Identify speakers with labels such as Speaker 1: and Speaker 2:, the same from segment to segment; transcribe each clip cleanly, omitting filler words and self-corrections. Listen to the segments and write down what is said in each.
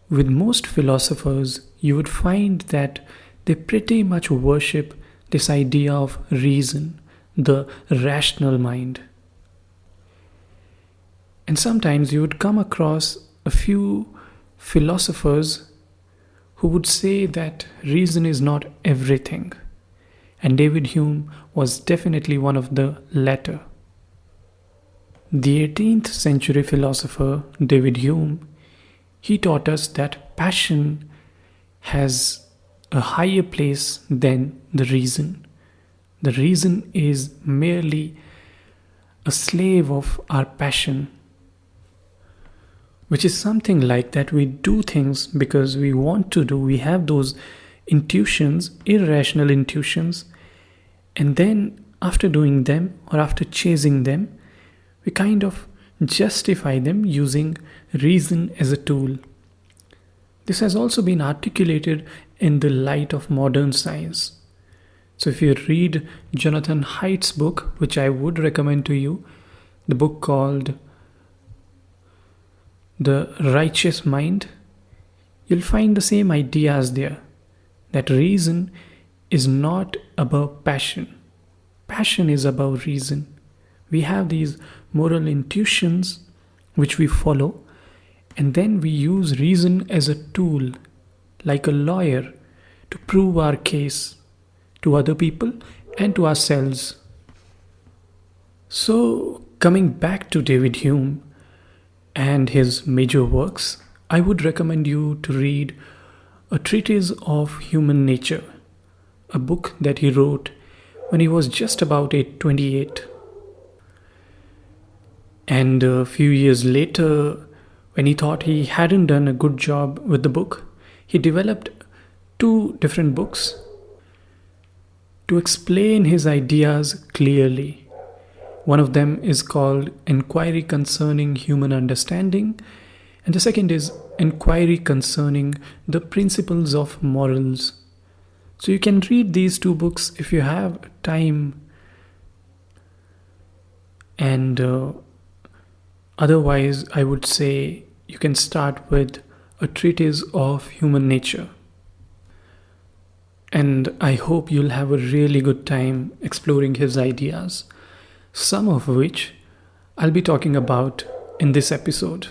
Speaker 1: with most philosophers, you would find that they pretty much worship this idea of reason, the rational mind. And sometimes you would come across a few philosophers who would say that reason is not everything. And David Hume was definitely one of the latter. The 18th century philosopher David Hume, he taught us that passion has a higher place than the reason. The reason is merely a slave of our passion, which is something like that we do things because we want to do. We have those intuitions, irrational intuitions, and then after doing them or after chasing them, we kind of justify them using reason as a tool. This has also been articulated in the light of modern science. So if you read Jonathan Haidt's book, which I would recommend to you, the book called The Righteous Mind, you'll find the same ideas there. That reason is not above passion. Passion is above reason. We have these moral intuitions which we follow, and then we use reason as a tool, like a lawyer, to prove our case to other people and to ourselves. So, coming back to David Hume and his major works, I would recommend you to read A Treatise of Human Nature, a book that he wrote when he was just about 28. And a few years later, when he thought he hadn't done a good job with the book, he developed 2 different books to explain his ideas clearly. One of them is called Enquiry Concerning Human Understanding, and the second is Enquiry Concerning the Principles of Morals. So you can read these 2 books if you have time, and otherwise I would say you can start with A Treatise of Human Nature. And I hope you'll have a really good time exploring his ideas, some of which I'll be talking about in this episode.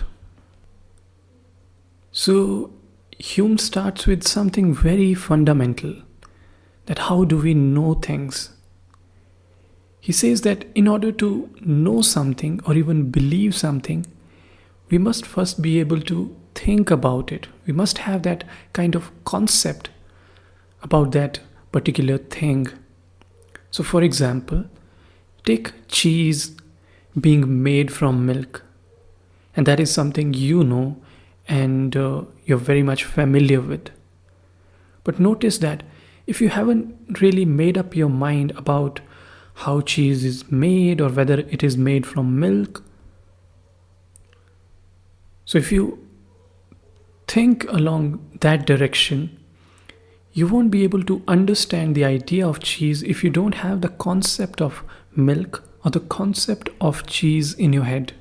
Speaker 1: So Hume starts with something very fundamental, that how do we know things? He says that in order to know something or even believe something, we must first be able to think about it. We must have that kind of concept about that particular thing. So for example, take cheese being made from milk, and that is something you know and you're very much familiar with. But notice that if you haven't really made up your mind about how cheese is made or whether it is made from milk, so if you think along that direction, you won't be able to understand the idea of cheese if you don't have the concept of milk or the concept of cheese in your head.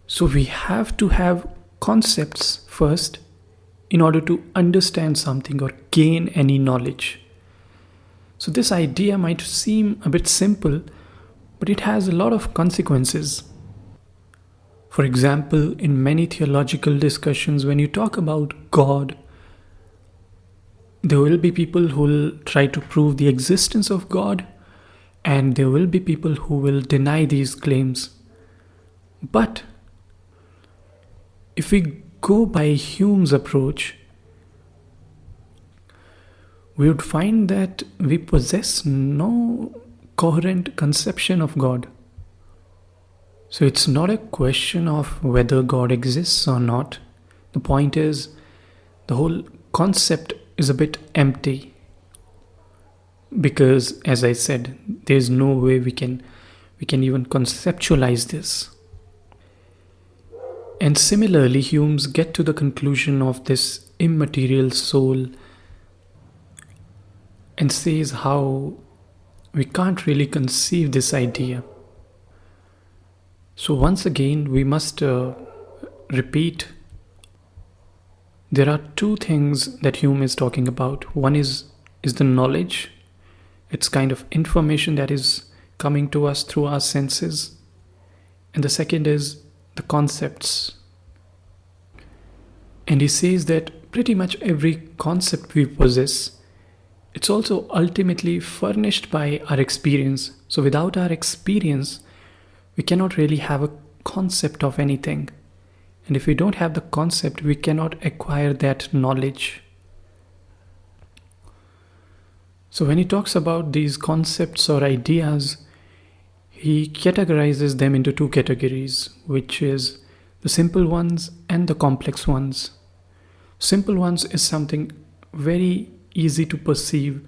Speaker 1: So we have to have concepts first in order to understand something or gain any knowledge. So this idea might seem a bit simple, but it has a lot of consequences. For example, in many theological discussions, when you talk about God, there will be people who will try to prove the existence of God, and there will be people who will deny these claims. But if we go by Hume's approach, we would find that we possess no coherent conception of God. So it's not a question of whether God exists or not. The point is, the whole concept is a bit empty. Because, as I said, there's no way we can even conceptualize this. And similarly, Hume's get to the conclusion of this immaterial soul and says how we can't really conceive this idea. So once again, we must repeat There are two things that Hume is talking about. One is the knowledge. It's kind of information that is coming to us through our senses. And the second is the concepts. And he says that pretty much every concept we possess, it's also ultimately furnished by our experience. So without our experience, we cannot really have a concept of anything. And if we don't have the concept, we cannot acquire that knowledge. So when he talks about these concepts or ideas, he categorizes them into two categories, which is the simple ones and the complex ones. Simple ones is something very easy to perceive,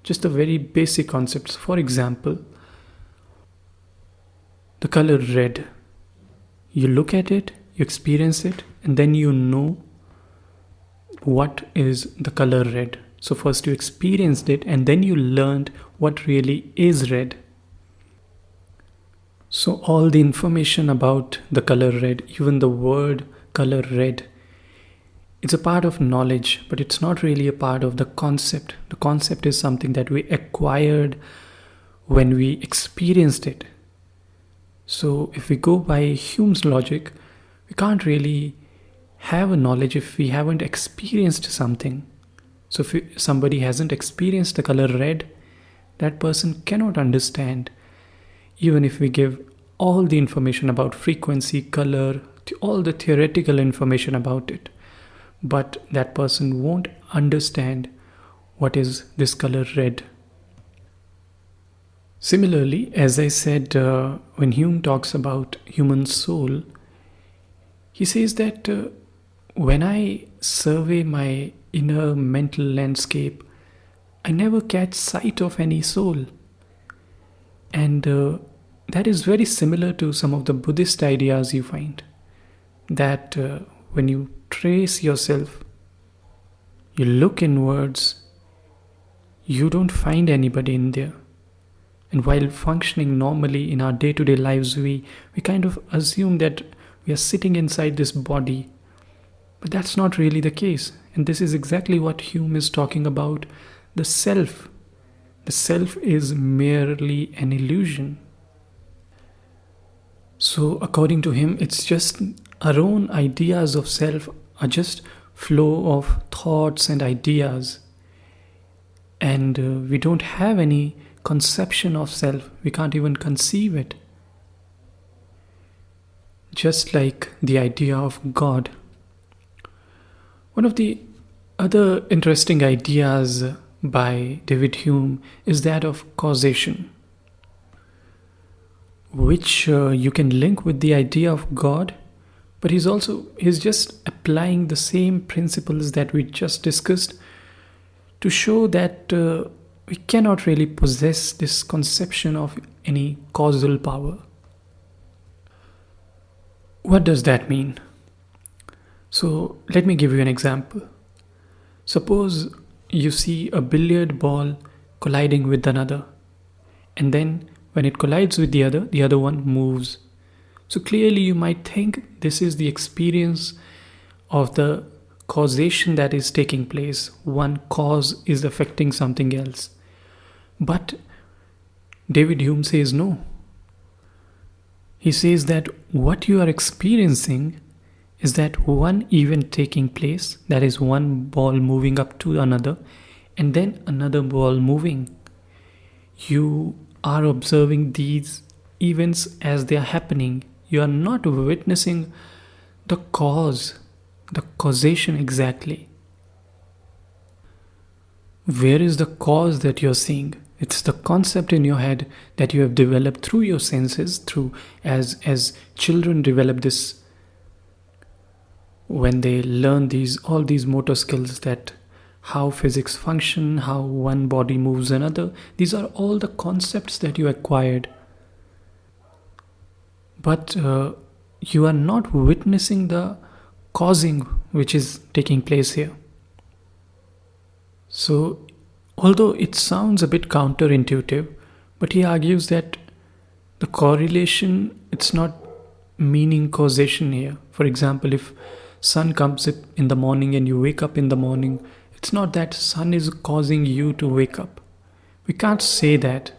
Speaker 1: just the very basic concepts. For example, the color red. You look at it, you experience it, and then you know what is the color red. So first you experienced it, and then you learned what really is red. So all the information about the color red, even the word color red, it's a part of knowledge, but it's not really a part of the concept. The concept is something that we acquired when we experienced it. So if we go by Hume's logic, we can't really have a knowledge if we haven't experienced something. So if somebody hasn't experienced the color red, that person cannot understand. Even if we give all the information about frequency, color, all the theoretical information about it, but that person won't understand what is this color red. Similarly, as I said, when Hume talks about human soul, he says that when I survey my inner mental landscape, I never catch sight of any soul. And that is very similar to some of the Buddhist ideas you find. That when you trace yourself, you look inwards, you don't find anybody in there. And while functioning normally in our day-to-day lives, we kind of assume that we are sitting inside this body. But that's not really the case. And this is exactly what Hume is talking about, the self. The self is merely an illusion. So according to him, it's just our own ideas of self are just flow of thoughts and ideas. And we don't have any conception of self. We can't even conceive it. Just like the idea of God. One of the other interesting ideas by David Hume is that of causation, which you can link with the idea of God, but he's just applying the same principles that we just discussed to show that we cannot really possess this conception of any causal power. What does that mean? So let me give you an example. Suppose you see a billiard ball colliding with another, and then when it collides with the other one moves. So clearly you might think this is the experience of the causation that is taking place. One cause is affecting something else. But David Hume says no. He says that what you are experiencing is that one event taking place, that is one ball moving up to another, and then another ball moving. You are observing these events as they are happening. You are not witnessing the cause, the causation exactly. Where is the cause that you're seeing? It's the concept in your head that you have developed through your senses, through as children develop this when they learn all these motor skills, that how physics function, how one body moves another. These are all the concepts that you acquired. But you are not witnessing the causing which is taking place here. So, although it sounds a bit counterintuitive, but he argues that the correlation, it's not meaning causation here. For example, if sun comes up in the morning and you wake up in the morning, it's not that sun is causing you to wake up. We can't say that.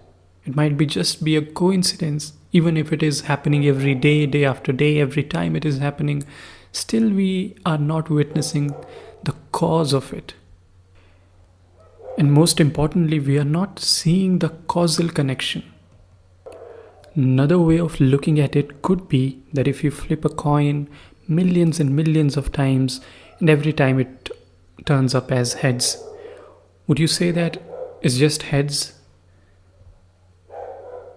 Speaker 1: It might be just be a coincidence. Even if it is happening every day, day after day, every time it is happening, still we are not witnessing the cause of it. And most importantly, we are not seeing the causal connection. Another way of looking at it could be that if you flip a coin millions and millions of times and every time it turns up as heads, would you say that it's just heads?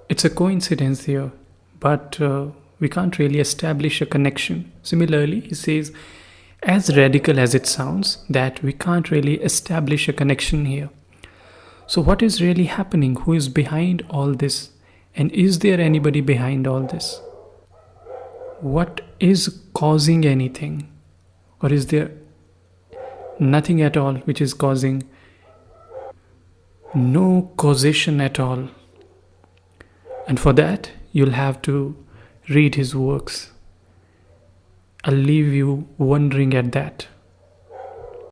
Speaker 1: It's a coincidence here, but we can't really establish a connection. Similarly, he says, as radical as it sounds, that we can't really establish a connection here. So what is really happening? Who is behind all this? And is there anybody behind all this? What is causing anything? Or is there nothing at all which is causing? No causation at all. And for that, you'll have to read his works. I'll leave you wondering at that.